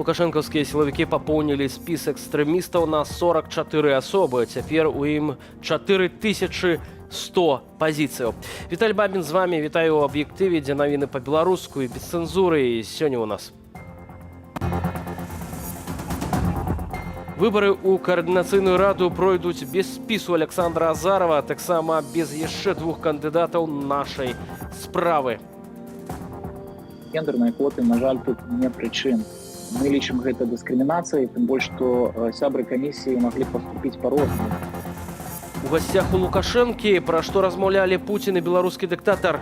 Лукашэнкаўскія сілавікі папоўнілі спіс экстрэмістаў на 44 асобы. Цяпер у ім 4100 пазіцыяў. Віталь Бабін з вами. Вітаю ў аб'ектыве, дзе навіны па-беларуску і без цэнзуры. І сёння ў нас. Выбары ў каардынацыйную раду пройдуць без спісу Александра Азарова, таксама без яшчэ двух кандыдатаў нашай справы. Гендерныя квоты, на жаль, тут не прычын. Мы лічым гэта дыскрымінацыяй, тым больш, што сябры камісіі маглі паступіць па-рознаму. У гасцях у Лукашэнкі, пра што размаўлялі Пуцін і беларускі дыктатар.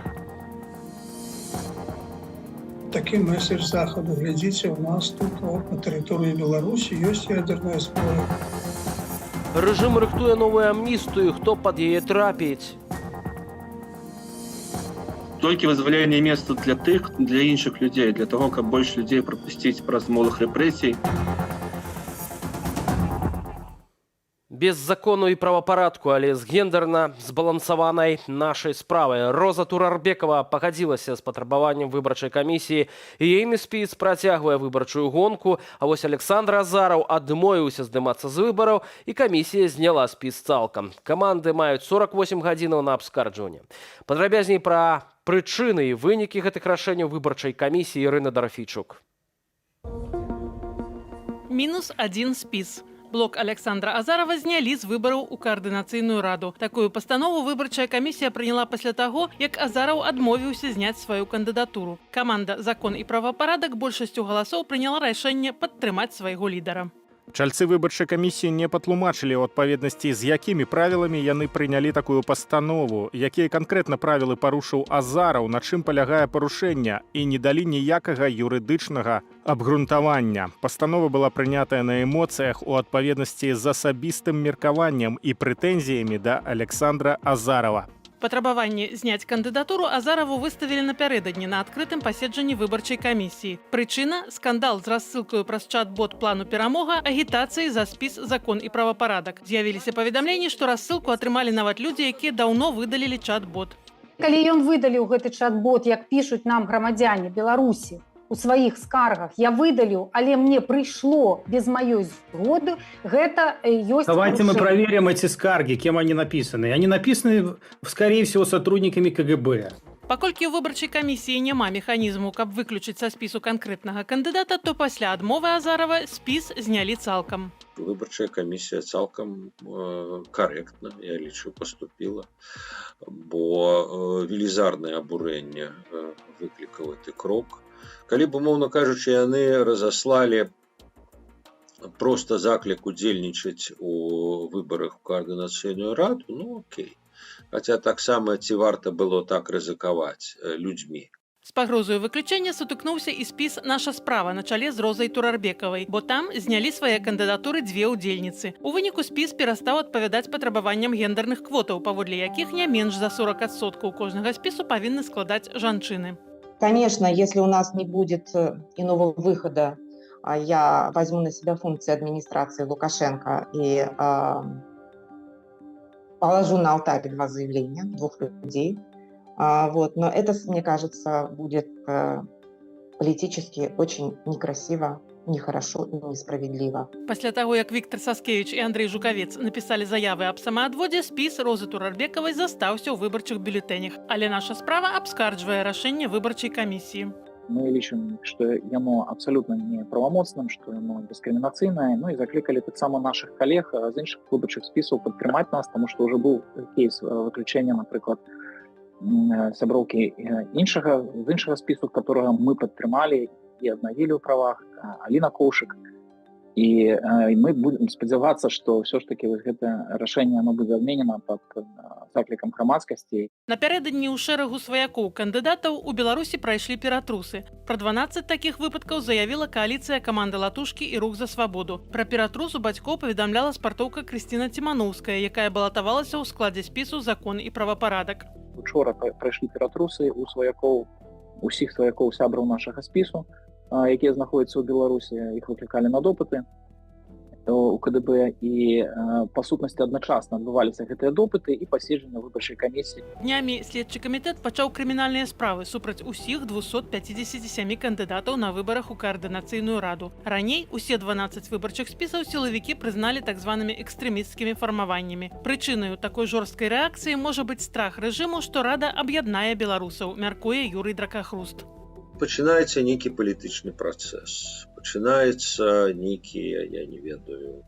Такі месседж Захаду. Глядзіце, у нас тут на тэрыторыі Беларусі ёсць ядерная зброя. Рэжым рыхтуе новую амністыю, хто пад яе трапіць. Толькі вызваленне месца для тых, для іншых людзей, для того, каб больш людзей прапусціць праз молах рэпрэсій. Без закону і правапарадку, але з гендерна збалансаванай нашай справай. Роза Турарбекова пагадзілася з патрабаваннем выбарчай камісіі. Ейны спіс працягвае выбарчую гонку, а вось Александр Азараў адмовіўся здымацца з выбараў, і камісія зняла спіс цалкам. Каманды маюць 48 гадзінаў на абскарджванне. Падрабязней пра прычыны і вынікі гэтых рашэнняў выбарчай камісіі Ірына Дарафійчук. Мінус адзін спіс. Блок Александра Азарова знялі з выбараў у каардынацыйную раду. Такую пастанову выбарчая камісія прыняла пасля таго, як Азараў адмовіўся зняць сваю кандыдатуру. Каманда «Закон і правапарадак» большасцю галасоў прыняла рашэнне падтрымаць свайго лідара. Чальцы выбарчай камісіі не патлумачылі ў адпаведнасці, з якімі правіламі яны прынялі такую пастанову, якія канкрэтна правілы парушыў Азараў, на чым палягае парушэнне, і не далі ніякага юрыдычнага абгрунтавання. Пастанова была прынятая на эмоцыях у адпаведнасці з асабістым меркаваннем і прэтэнзіямі да Александра Азарова. Патрабаванне зняць кандыдатуру Азараву выставілі напярэдадні на адкрытым паседжанні выбарчай камісіі. Прычына – скандал з рассылкаю праз чат-бот плану «Перамога» агітацыі за спіс «Закон і правапарадак». З'явіліся паведамленні, што рассылку атрымалі нават людзі, якія даўно выдалілі чат-бот. Калі ён выдаліў гэты чат-бот, як пішуць нам грамадзяне Беларусі, у сваіх скаргах, я выдаліў, але мне прыйшло без маёй згоды, гэта ёсць... Давайте мы проверим эти скарги, кем они написаны. Они написаны, скорее всего, сотрудниками КГБ. Паколькі ў выбарчай камісіі няма механізму, каб выключыць са спісу канкрэтнага кандыдата, то пасля адмовы Азарова спіс знялі цалкам. Выбарчая камісія цалкам карэктна, я лічу, паступіла, бо велізарнае абурэнне выклікаў гэты крок. Калі б, умоўна кажучы, яны разаслалі проста заклік удзельнічаць у выбарах у каардынацыйную раду, ну окей. Хаця таксама ці варта было так рызыкаваць людзьмі. З пагрозаю выключэння сутыкнуўся і спіс «Наша справа» на чале з Розай Турарбекавай, бо там знялі свае кандыдатуры дзве ўдзельніцы. У выніку спіс перастаў адпавядаць патрабаванням гендерных квотаў, паводле якіх не менш за 40% кожнага спісу павінны складаць жанчыны. Конечно, если у нас не будет иного выхода, я возьму на себя функции администрации Лукашенко и положу на алтарь два заявления двух людей. Но это, мне кажется, будет политически очень некрасиво, нехорошо и несправедливо. Пасля таго, як Віктор Саскевіч і Андрей Жукавец напісалі заявы аб самаадводзе, спіс Розы Турарбекавай застаўся ў выбарчых бюлетэнях. Але наша справа абскарджвае рашэнне выбарчай камісіі. Мы лічым, што яно абсалютна не правамоцным, што яно дыскрымінацыйнае, ну і заклікалі таксама нашых калег з іншых выбарчых спісаў падтрымаць нас, таму што ўжо быў кейс выключэння, напрыклад, сяброўкі з іншага спісу, которого мы падтрымалі і аднавілі ў правах, Аліна Коўшык. І мы будем спадзявацца, што ўсё ж такі гэта рашэнне оно будзе адменена пад заклікам грамадскасці. Напярэдадні ў шэрагу сваякоў кандыдатаў у Беларусі прайшлі ператрусы. Пра 12 такіх выпадкаў заявіла кааліцыя каманды Латушкі і Рух за свабоду. Пра ператрус у бацькоў паведамляла спартоўка Крысціна Цімановская, якая балатавалася ў складзе спісу «Закон і правапарадак». Учора прайшлі ператрусы у сваякоў, усіх сваякоў сябраў нашага спісу, якія знаходзяцца ў Беларусі, іх выклікалі на допыты. у КДБ, і па сутнасці адначасна адбываліся гэтыя допыты і паседжання выбарчай камісіі. Днямі следчы камітэт пачаў крымінальныя справы супраць усіх 257 кандыдатаў на выбарах у каардынацыйную раду. Раней усе 12 выбарчых спісаў сілавікі прызналі так званымі экстрэмісцкімі фармаваннямі. Прычынаю такой жорсткай рэакцыі можа быць страх рэжыму, што рада аб'яднае беларусаў, мяркуе Юрый Дракахруст. Пачынаецца нейкі палітычны працэс, пачынаюцца нейкія, я не ведаю,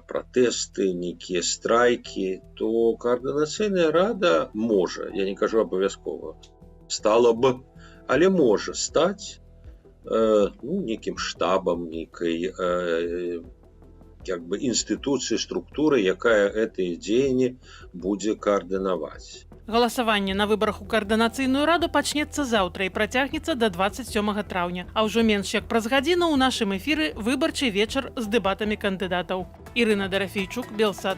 пратэсты, нейкія страйкі, то каардынацыйная рада можа, я не кажу абавязкова, стала б, але можа стаць нейкім штабам, нейкай інстытуцыі, структуры, якая гэтыя дзеянні будзе каардынаваць. Галасаванне на выбарах у каардынацыйную раду пачнецца заўтра і працягнецца да 27 траўня. А ўжо менш як праз гадзіну ў нашым эфіры выбарчы вечар з дэбатамі кандыдатаў. Ірына Дарафейчук, Белсад.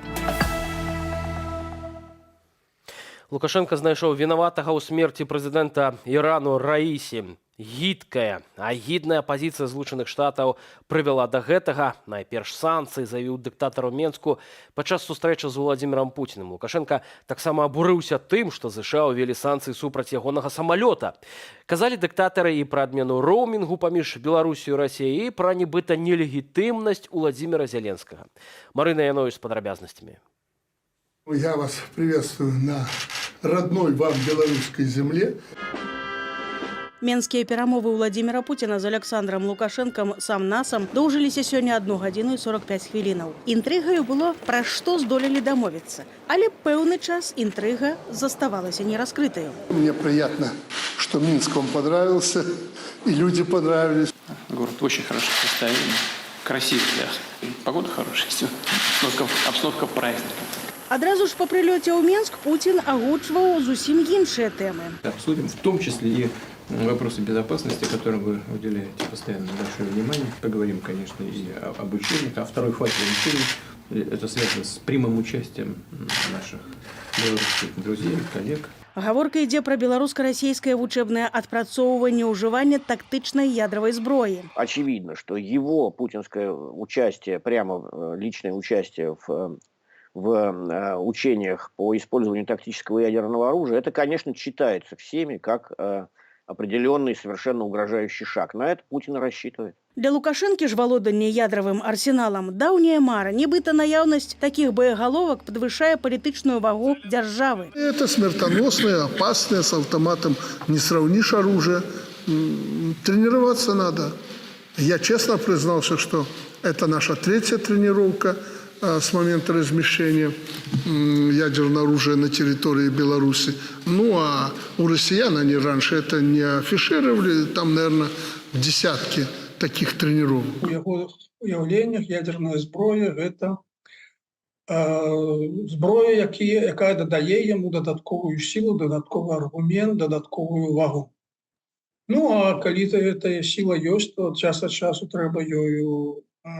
Лукашенко знайшоў вінаватага ў смерці прэзідэнта Ірану Раісі. Гідкая, агідная пазіцыя Злучаных Штатаў прывяла да гэтага. Найперш санкцыі, заявіў дыктатар у Менску падчас сустрэчы з Владзімірам Пуцінам. Лукашенко таксама абурыўся тым, што ЗША ўвелі санкцыі супраць ягонага самалёта. Казалі дыктатары і пра адмену роумінгу паміж Беларусію і Расіяй, і пра нібыта нелегітымнасць Уладзіміра Зеленскага. Марына Янович з падрабязнасцямі. Я вас приветствую на родной вам белорусской земле. Менскія перамовы Владзіміра Пуціна з Александром Лукашэнкам сам-насам доўжыліся сёння 1 гадзіну і 45 хвілінаў. Інтрыгаю было, пра што здолелі дамовіцца. Але пэўны час інтрыга заставалася нераскрытаю. Мне приятно, что Минск вам понравился, и люди понравились. Город в очень хорошем состоянии, красивый, погода хорошая, все. Обстановка праздника. Адразу ж па прылёце ў Менск Пуцін агучваў зусім іншыя тэмы. Обсудим в том числе и вопросы безопасности, которым вы уделяете постоянно большое внимание. Поговорим, конечно, и об учениях, о второй фазе учений. Это связано с прямым участием наших белорусских друзей, коллег. Гаворка ідзе пра беларуска-расійскае вучэбнае адпрацоўванне ўжывання тактычнай ядравой зброі. Очевидно, что его путинское участие, прямо личное участие в учениях по использованию тактического ядерного оружия, это, конечно, читается всеми как определенный совершенно угрожающий шаг. На это Путин рассчитывает. Для Лукашэнкі ж валоданне ядравым арсеналам даўняя мара, нібыта наяўнасць такіх боеголовок подвышае палітычную вагу дзяржавы. Это смертоносное, опасное, с автоматом не сравнишь оружие. Тренироваться надо. Я честно признался, что это наша 3-я тренировка с момента размещения ядерного оружия на территории Беларуси. Ну, а у россиян они раньше это не афишировали, там, наверное, десятки таких тренировок. У его уявленнях ядерная зброя – это зброя, яка додає йому додаткову силу, додатковий аргумент, додаткову вагу. Ну, а коли эта сила есть, то час від часу треба її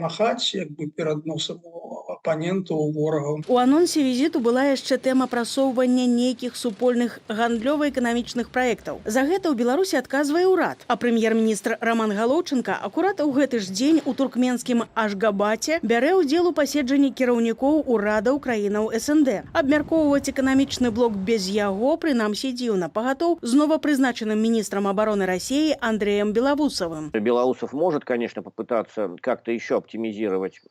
махати, якби перед носом опонента, у ворога. У анонсе візіту была яшчэ тэма прасоўвання нейкіх супольных гандлёва-эканамічных праектаў. За гэта ў Беларусі адказвае ўрад. А прэм'ер-міністр Роман Галоўчынка акурат у гэты ж дзень у туркменскім Ашгабаце бярэ ўдзел у паседжанні кіраўнікоў урадаў краінаў СНД. Абмяркоўваць эканамічны блок без яго, прынамсі дзіўна, пагатоў з новопрызначаным міністрам обороны России Андреем Белоусовым. Белоусов может, конечно, попытаться как-то еще оптимизировать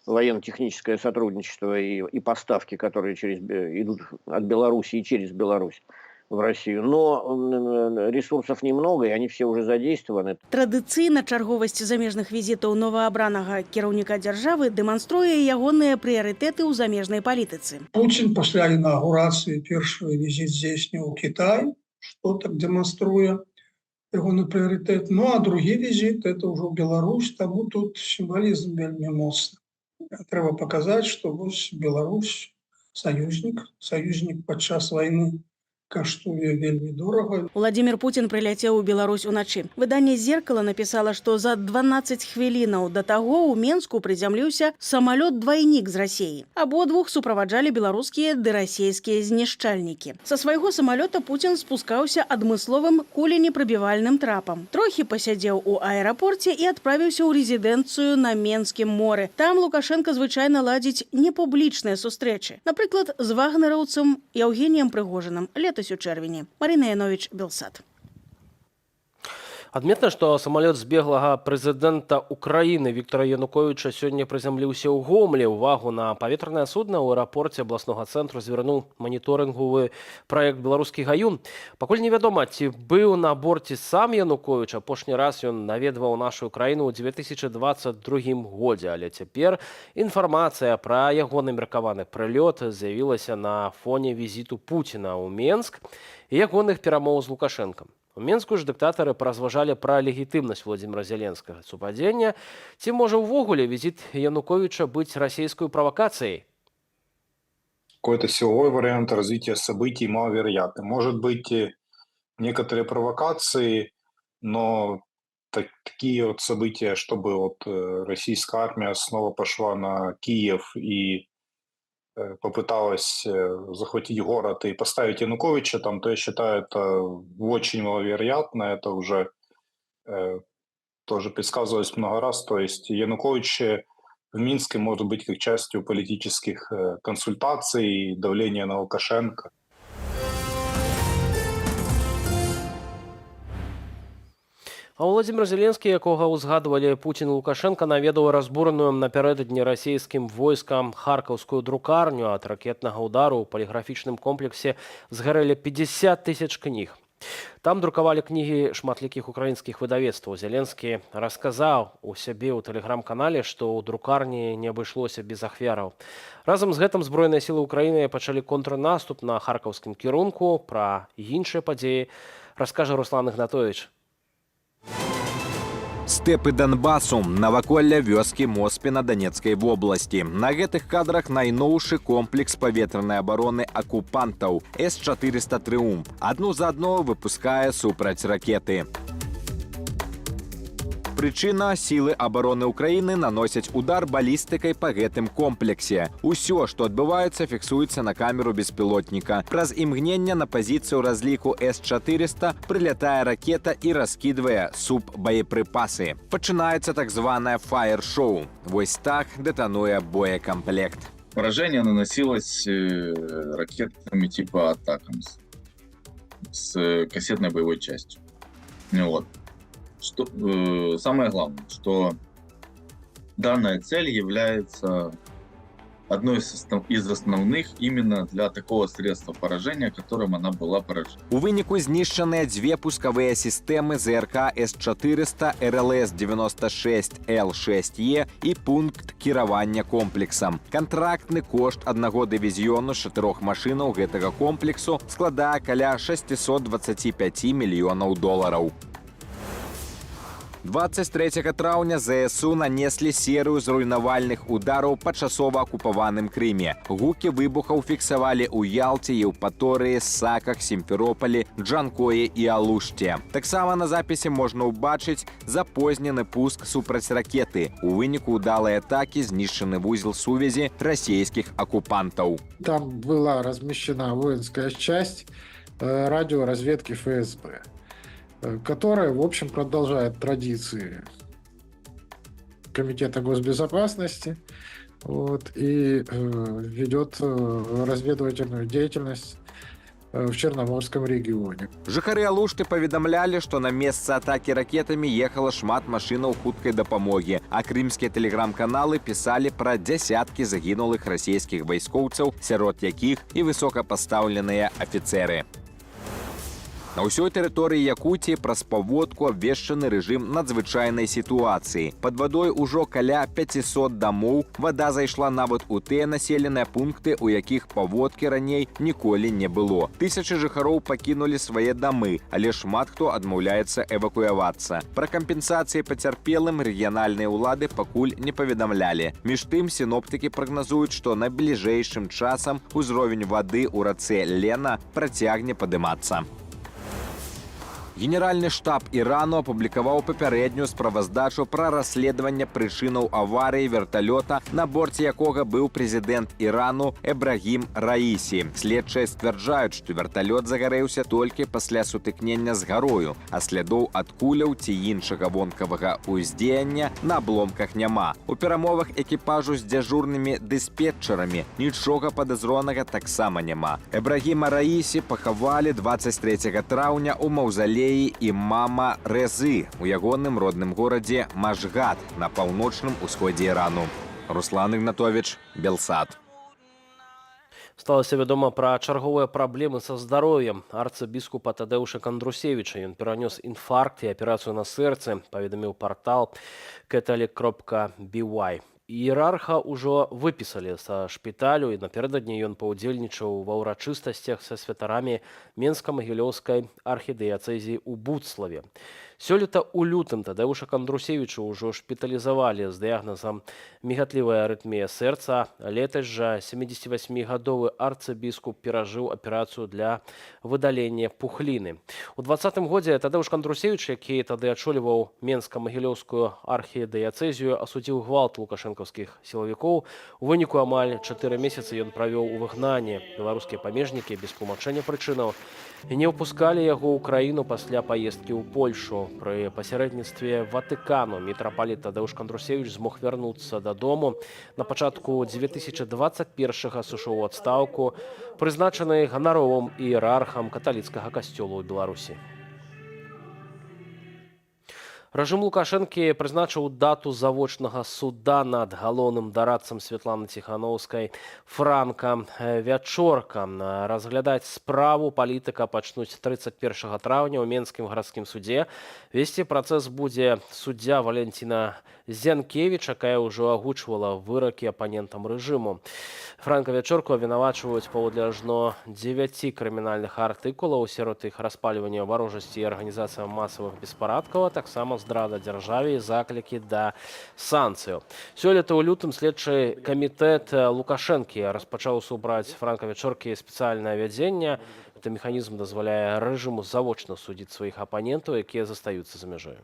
военно-техническое сотрудничество и поставки, которые идут от Беларуси и через Беларусь в Россию. Но ресурсов немного, и они все уже задействованы. Традыцыйна чарговасць замежных візітаў новаабранага кіраўніка дзяржавы дэманструе ягоныя прыярытэты ў замежнай палітыцы. Путин после инаугурации первый визит здійснив у Китай, что так демонструє его приоритет. Ну, а другий визит – это уже в Беларусь, тому тут символизм вельми моцный. Треба показать, что Беларусь союзник подчас войны каштуе вельмі дорага. Владимир Путин прыляцеў у Беларусь уначы. Выданне «Зеркало» напісала, што за 12 хвілінаў да таго ў Менску прызямліўся самалёт-двайнік з Расіі. Абодвух суправаджалі беларускія ды расійскія знішчальнікі. Са свайго самалёта Путин спускаўся адмысловым куленепрабівальным трапам. Трохі пасядзеў у аэрапорце і адправіўся ў рэзідэнцыю на Менскім моры. Там Лукашенко звычайна ладзіць непублічныя сустрэчы. Напрыклад, з вагнераўцам Евгением Прыгожиным летась у чэрвені. Марина Янович, Белсат. Адметна, што самалёт збеглага прэзідэнта Украіны Віктора Януковіча сёння прызямліўся ў Гомлі. Увагу на паветранае судна ў аэрапорце абласнога цэнтру звярнуў маніторынгавы праект «Беларускі гаюн». Пакуль невядома, ці быў на борце сам Януковіч. Апошні раз ён наведваў нашу краіну ў 2022 годзе, але цяпер інфармацыя пра ягоны меркаваны прылёт з'явілася на фоне візіту Пуціна ў Менск і ягоных перамоў з Лукашэнкам. У Менску ж дыктатары паразважалі пра легітымнасць Владзіміра Зеленскага. Супадзення, ці можа ўвогуле візіт Януковича быць расійскай правокацией? Какой-то силовой вариант развития событий маловероятный. Может быть, некоторые провокации, но такие вот события, чтобы вот российская армия снова пошла на Киев и попыталась захватить город и поставить Януковича там, то я считаю, это очень маловероятно. Это уже тоже предсказывалось много раз. То есть Янукович в Минске может быть как частью политических консультаций и давления на Лукашенко. А Владзімір Зеленскі, якога ўзгадвалі Пуцін і Лукашенко, наведаў разбураную напярэдадні расійскім войскам харкаўскую друкарню. Ад ракетнага ўдару ў паліграфічным комплексе згарэлі 50 тысяч кніг. Там друкавалі кнігі шматлікіх украінскіх выдавецтваў. Зеленскі расказаў у сябе ў тэлеграм-канале, што ў друкарні не абышлося без ахвяраў. Разам з гэтым збройныя сілы Украіны пачалі контрнаступ на харкаўскім кірунку. Пра іншыя падзеі раскажа Руслан Ігнатович. Стэпы Донбасу, наваколля вёскі Моспіна Донецкай вобласці. На гэтых кадрах найноўшы комплекс паветранай абароны акупантаў С-400 «Трыумф». Адну за адной выпускае супраць ракеты. Прычына, сілы абароны Украіны наносяць удар балістыкай па гэтым комплексе. Усё, што адбываецца, фіксуецца на камеру беспілотніка. Праз імгнення на пазіцыю разліку С-400 прылятае ракета і раскідвае суббаепрыпасы. Пачынаецца так званае фаер-шоу. Вось так дэтануе боекамплект. Поражение наносилось ракетами типа «Атакамс» с кассетной боевой частью. Вот. Самое главное, что данная цель является одной из основных именно для такого средства поражения, которым она была поражена. У выніку знішчаныя дзве пускавыя сістэмы ЗРК С-400, РЛС-96Л6Е і пункт кіравання комплексам. Кантрактны кошт аднаго дывізіёну з 4 машынаў гэтага комплексу складае каля 625 мільёнаў долараў. 23 траўня ЗСУ нанеслі серыю зруйнавальных удараў па часова акупаваным Крыме. Гукі выбухаў фіксавалі ў Ялце, Еўпаторыі, Саках, Сімферопалі, Джанкоі і Алушце. Таксама на запісе можна ўбачыць запознены пуск супраць ракеты. У выніку ўдалай атакі знішчаны вузел сувязі расійскіх акупантаў. Там была размещена воинская часть радиоразведки ФСБ, которая, в общем, продолжает традиции Комитета госбезопасности и ведет разведывательную деятельность в Черноморском регионе. Жыхары Алушты паведамлялі, што на месца атакі ракетамі ехала шмат машынаў хуткай дапамогі, а крымскія тэлеграм-каналы пісалі пра дзясяткі загінулых расійскіх вайскоўцаў, сярод якіх і высокапастаўленыя афіцэры. На ўсёй тэрыторыі Якутіі праз паўводку абвешчаны рэжым надзвычайнай сітуацыі. Пад вадой ужо каля 500 дамоў, вада зайшла нават у тыя населеныя пункты, у якіх паводкі раней ніколі не было. Тысячы жыхароў пакінулі свае дамы, але шмат хто адмаўляецца эвакуявацца. Пра кампенсацыі пацярпелым рэгіянальныя ўлады пакуль не паведамлялі. Між тым, сіноптыкі прагназуюць, што найбліжэйшым часам узровень вады ў рацэ Лена працягне падымацца. Генеральны штаб Ірану апублікаваў папярэднюю справаздачу пра расследаванне прычынаў аварыі верталёта, на борце якога быў прэзідэнт Ірану Эбрагім Раісі. Следчыя сцвярджаюць, што верталёт загарэўся толькі пасля сутыкнення з гарою, а слядоў ад куляў ці іншага вонкавага ўздзеяння на абломках няма. У перамовах экіпажу з дзяжурнымі дыспетчарамі нічога падазронага таксама няма. Эбрагіма Раісі пахавалі 23 траўня ў маўзалеі імама Рэзы у ягоным родным горадзе Машгад на паўночным усходзе Ірану. Руслан Ігнатовіч, Белсад. Сталася вядома пра чарговыя праблемы са здароўем арцыбіскупа Тадэуша Кандрусевіча. Ён перанёс інфаркт і аперацыю на сэрцы, паведаміў партал catholic.by. Іерарха ўжо выпісалі са шпіталю, і напярэдадні ён паўдзельнічаў ва ўрачыстасцях са святарамі Менска-Магілёўскай архідыяцэзіі ў Буцлаве. Сёлета ў лютым Тадэуша Кандрусевіча ўжо шпіталізавалі з дыягназам мігатлівая арытмія сэрца. Летась жа 78-гадовы арцыбіскуп перажыў аперацыю для выдалення пухліны. У 20-м годзе Тадэуш Кандрусевіч, які тады ачоліваў Менска-Магілёўскую архідыяцэзію, асудзіў гвалт лукашэнкаўскіх сілавікоў. У выніку амаль 4 месяцы ён правёў у выгнанні. Беларускія памежнікі без тлумачэння прычынаў не ўпускалі яго ў краіну пасля паездкі ў Польшу. Пры пасярэдніцтве Ватыкану мітрапаліт Тадэуш Кандрусевіч змог вярнуцца дадому. На пачатку 2021-га сышоў у адстаўку, прызначаны ганаровым іерархам каталіцкага касцёла ў Беларусі. Рэжым Лукашэнкі прызначыў дату завочнага суда над галоўным дарадцам Святланы Ціханаўскай Франка Вячорка. Разглядаць справу палітыка пачнуць 31 траўня ў Менскім гарадскім суде. Весці працэс будзе суддзя Валентина Зянкевіч, якая ўжо агучвала выракі апанентам рэжыму. Франка Вячорку абвінавачваюць паводле ажно 9 крымінальных артыкулаў, сярод іх распальвання варожасці і арганізацыя масавых беспарадкаў, а таксама здрада дзяржаве і заклікі да санкцыяў. Сёлета ў лютым следчы камітэт Лукашэнкі распачаў супраць Франка Вячоркі спецыяльнае вядзенне. Гэты механізм дазваляе рэжыму завочна судзіць сваіх апанентаў, якія застаюцца за мяжою.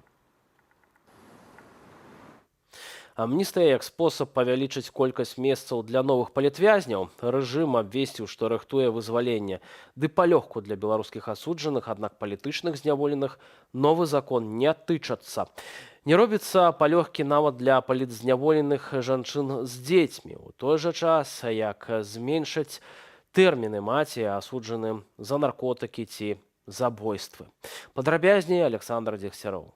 Амністыя як спосаб павялічыць колькасць месцаў для новых палітвязняў. Рэжым абвесціў, што рыхтуе вызваленне. Ды палёгку для беларускіх асуджаных, аднак палітычных зняволеных новы закон не тычацца. Не робіцца палёгкі нават для палітзняволеных жанчын з дзецьмі. У той жа час, як зменшыць тэрміны маці асуджаным за наркотыкі ці забойствы. Падрабязней Александр Дзегсяроў.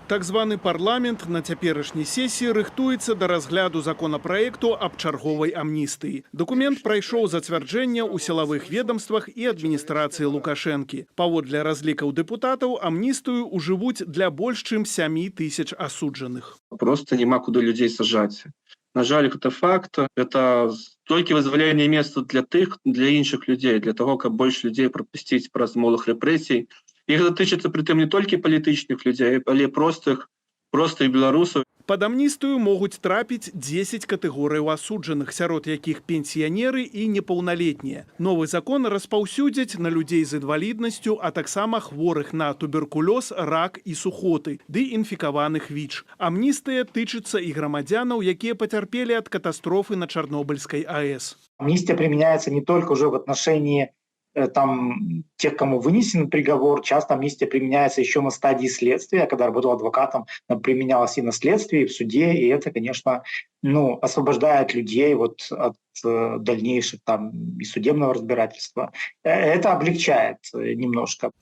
Так званы парламент на цяперашняй сесіі рыхтуецца да разгляду законапраекту аб чарговай амністыі. Дакумент прайшоў зацвярджэнне ў сілавых ведомствах і адміністрацыі Лукашэнкі. Паводле разлікаў дэпутатаў, амністыю ўжывуць для больш чым 7 тысяч асуджаных. Просто няма куды людзей сажаць. На жаль, гэта факт. Это толькі вызваленне месца для іншых людзей, для того, каб больш людзей прапусціць праз малых рэпрэсій. І гэта тычыцца прытым не толькі палітычных людзей, але простых беларусаў. Пад амністыю могуць трапіць 10 катэгорыяў асуджаных, сярод якіх пенсіянеры і непаўналетнія. Новы закон распаўсюдзяць на людзей з інваліднасцю, а таксама хворых на туберкулёз, рак і сухоты, ды інфікаваных ВІЧ. Амністыя тычыцца і грамадзянаў, якія пацярпелі ад катастрофы на Чарнобыльскай АЭС. Амнистия применяется не только уже в отношении тех, кому вынесен приговор. Часто амнистия применяется еще на стадии следствия. Когда работал адвокатом, она применялась и на следствии, и в суде. И это, конечно, освобождает людей от дальнейших и судебного разбирательства. Это облегчает немножко.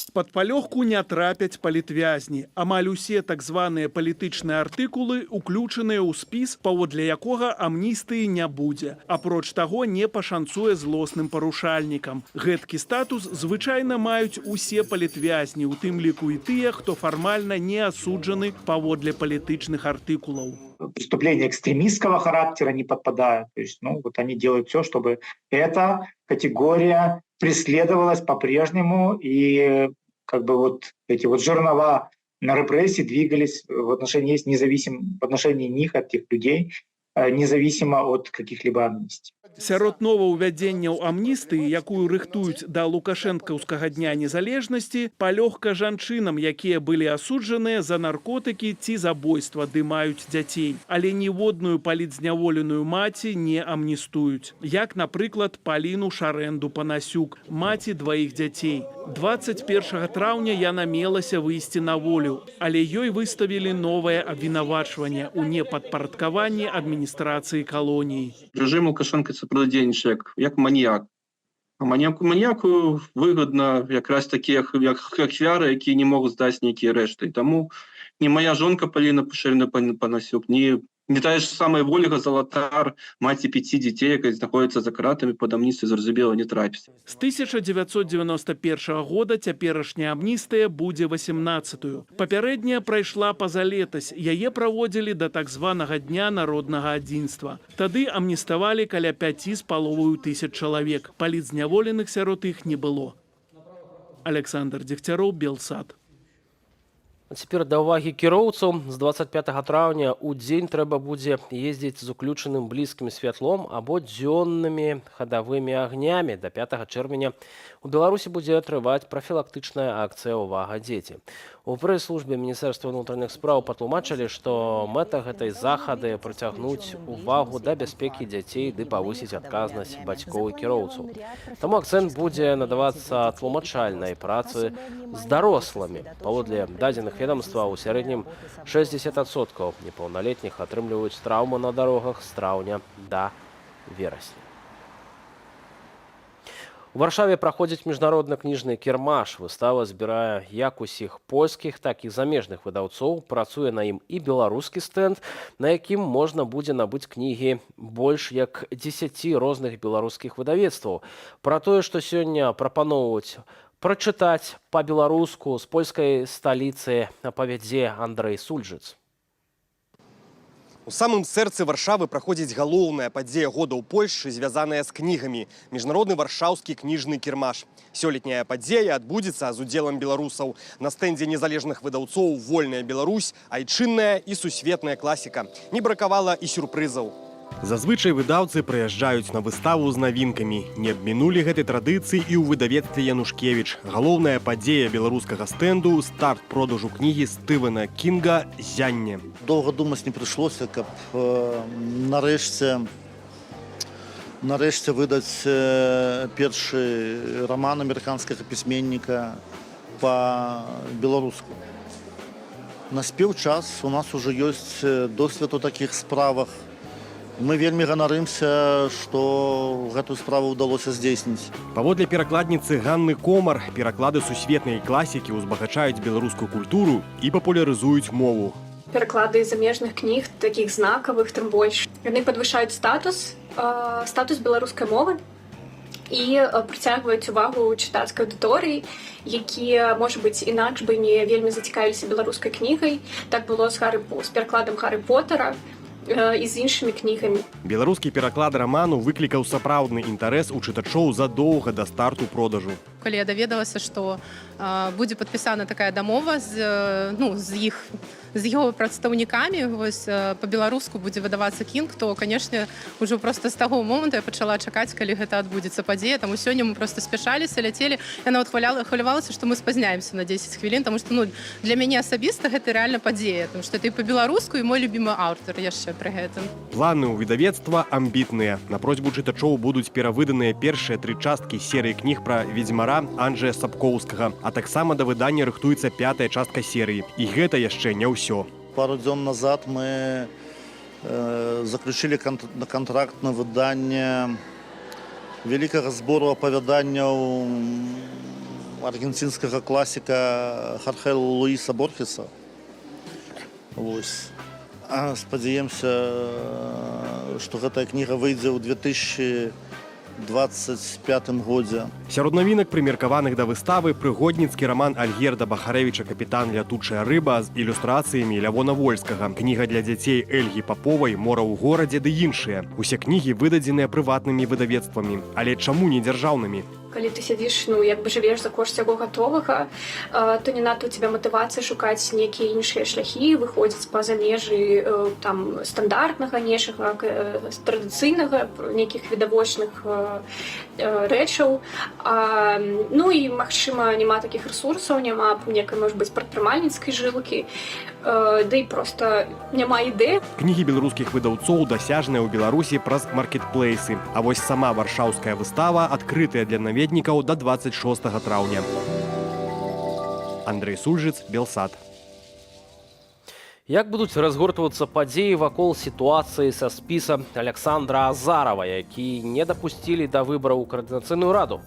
Пад палёгку не трапяць палітвязні. Амаль усе так званыя палітычныя артыкулы уключаныя ў спіс, паводле якога амністыі не будзе. Апроч таго, не пашанцуе злосным парушальнікам. Гэткі статус звычайна маюць усе палітвязні, у тым ліку і тыя, хто фармальна не асуджаны паводле палітычных артыкулаў. Преступления экстремистского характера не подпадают. То есть, они делают все, чтобы эта категория преследовалась по-прежнему, и эти жернова на репрессии двигались в отношении них, от тех людей, независимо от каких-либо амнистий. Сярод новаўвядзенняў амністыі, якую рыхтуюць да лукашэнкаўскага дня незалежнасці, палёгка жанчынам, якія былі асуджаныя за наркотыкі ці забойства, ды маюць дзяцей. Але ніводную палітзняволеную маці не амністуюць. Як, напрыклад, Паліну Шарэнду-Панасюк, маці дваіх дзяцей. 21 траўня яна мелася выйсці на волю, але ёй выставілі новае абвінавачванне ў непадпарадкаванні адміністрацыі калоніі. Режим Лукашенко супрацьдзейнічае як маніяк. А маніяку выгодна якраз такі як ахвяры, якія не могуць здаць нейкія рэшты. Таму ні моя жонка Паліна Шарэнду-Панасюк, не тая ж самая Ольга Залатар, маці 5 дзяцей, якая знаходзіцца за кратамі пад амністыю, зразумела, не трапіць. З 1991 года цяперашняя амністыя будзе 18-ю. Папярэдняя прайшла пазалетась, яе праводзілі да так званага Дня народнага адзінства. Тады амніставалі каля 5,5 тысяч чалавек. Палітзняволеных сярод іх не было. Александр Дегтяров, Белсад. А цяпер да ўвагі кіроўцаў. З 25 траўня ў дзень трэба будзе ездзіць з уключаным блізкім святлом або дзённымі хадавымі агнямі. Да 5 чэрвеня у Беларусі будзе трываць прафілактычная акцыя «Увага, дзеці». У прэс-службе Міністэрства ўнутраных спраў патлумачылі, што мэта гэтай захады прыцягнуць увагу да бяспекі дзяцей ды павысіць адказнасць бацькоў і кіроўцаў. Таму акцэнт будзе надавацца тлумачальнай працы з дарослымі. Паводле дадзеных ведомства, у сярэднім 60% непаўналетніх атрымліваюць траўмы на дарогах з траўня да верасня. У Варшаве праходзіць міжнародны кніжны кірмаш. Выстава збірае як усіх польскіх, так і замежных выдаўцоў. Працуе на ім і беларускі стэнд, на якім можна будзе набыць кнігі больш як 10 розных беларускіх выдавецтваў. Пра тое, што сёння прапаноўваюць прачытаць па-беларуску з польскай сталіцы, апавядзе Андрэй Сульжыц. У самым сэрцы Варшавы праходзіць галоўная падзея года ў Польшчы, звязаная з кнігамі – міжнародны варшаўскі кніжны кірмаш. Сёлетняя падзея адбудзецца з удзелам беларусаў. На стэндзе незалежных выдаўцоў «Вольная Беларусь», айчынная і сусветная класіка. Не бракавала і сюрпрызаў. Зазвычай выдаўцы прыязджаюць на выставу з навінкамі. Не абмінулі гэтай традыцыі і ў выдавецтве Янушкевіч. Галоўная падзея беларускага стэнду – старт продажу кнігі Стывена Кінга «Зянне». Доўга думаць не прыйшлося, каб нарэшце выдаць першы раман амерыканскага пісьменніка па-беларуску. Наспеў час, у нас ужо ёсць досвед у такіх справах. Мы вельмі ганарымся, што гэтую справу ўдалося здзейсніць. Паводле перакладніцы Ганны Комар, пераклады сусветнай класікі ўзбагачаюць беларускую культуру і папулярызуюць мову. Пераклады замежных кніг, такіх знакавых, тым больш. Яны падвышаюць статус беларускай мовы і прыцягваюць увагу чытацкай аўдыторыі, якія, можа быць, інакш бы не вельмі зацікавіліся беларускай кнігай. Так было з перакладам Гарры Поттера і з іншымі кнігамі. Беларускі пераклад раману выклікаў сапраўдны інтарэс у чытачоў задоўга да старту продажу. Калі я даведалася, што будзе падпісана такая дамова з яго прадстаўнікамі, па-беларуску будзе выдавацца Кінг, то, канешне, ужо проста з таго моманту я пачала чакаць, калі гэта адбудзецца падзея. Таму сёння мы проста спяшаліся, ляцелі. Я нават хвалявалася, што мы спазняемся на 10 хвілін, таму што для мяне асабіста гэта рэальна падзея, таму што это і па-беларуску, і мой любімы аўтар яшчэ пры гэтым. Планы ў выдавецтва амбітныя. На просьбу чытачоў будуць перавыданыя першыя 3 часткі серыі кніг пра ведзьмара Анджэя Сапкоўскага, а таксама да выдання рыхтуецца 5-я частка серыі. І гэта яшчэ не ўсё. Пару дзён назад мы заключили контракт на выданне вялікага збору апавяданняў аргентинскага класіка Хорхе Луіса Борхеса. Вось. Спадзяемся, што гэтая кніга выйдзе ў 2025 годзе. Сярод навінак, прымеркаваных да выставы, прыгодніцкі раман Альгерда Бахарэвіча «Капітан лятучая рыба» з ілюстрацыямі Лявона Вольскага, кніга для дзяцей Эльгі Паповай «Мора ў горадзе» ды іншыя. Усе кнігі выдадзеныя прыватнымі выдавецтвамі, але чаму не дзяржаўнымі? Калі ты сядзіш, як бы жывеш за кошт всяго гатовага, то не надо у тебя матывацыя шукаць нейкія іншыя шляхі, выходзіць па-за межы там стандартнага нечага, традыцыйнага, нейкіх відавочных рэчаў. Ну і, магчыма, няма такіх рэсурсаў, няма некай, можа быць, прадпрымальніцкай жылкі, да і проста няма ідэй. Кнігі беларускіх выдаўцоў дасяжныя ў Беларусі праз маркетплейсы, а вось сама варшаўская выстава адкрытая для наведнікаў да 26 траўня. Андрэй Сульжыц, Белсат. Як будуць разгортвацца падзеі вакол сітуацыі са спіса Александра Азарова, які не дапусцілі да выбараў у Каардынацыйную раду?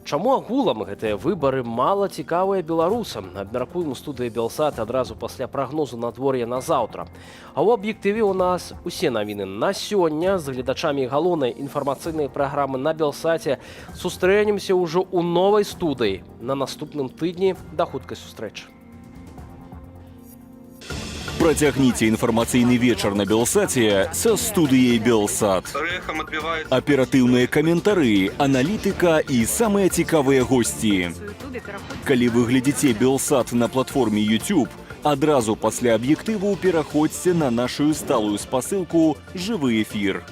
Чаму агулам гэтыя выбары мала цікавыя беларусам? Абмяркуем у студыі Белсат адразу пасля прагнозу надвор'я на заўтра. А ў аб'ектыве ў нас усе навіны на сёння. З гледачамі галоўнай інфармацыйнай праграмы на Белсаце сустрэнемся ўжо ў новай студыі на наступным тыдні. Да хуткай сустрэчы. Протягните информационный вечер на Белсате со студией Белсат. Оперативные комментарии, аналитика и самые цікавые гости. Калі вы глядите Белсат на платформе YouTube, адразу после объективу пераходзьце на нашу сталую спасылку «Живы эфир».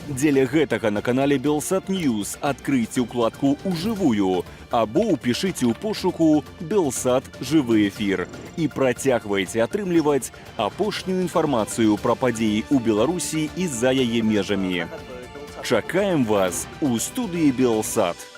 Дзеля гэтага на канале Белсат News адкрыйце укладку «Ужывую» або ўпішыце ў пошуку «Белсат Жывы эфир» і працягвайце атрымліваць апошнюю інфармацыю пра падзеі ў Беларусі і за яе межамі. Чакаем вас у студыі Белсат.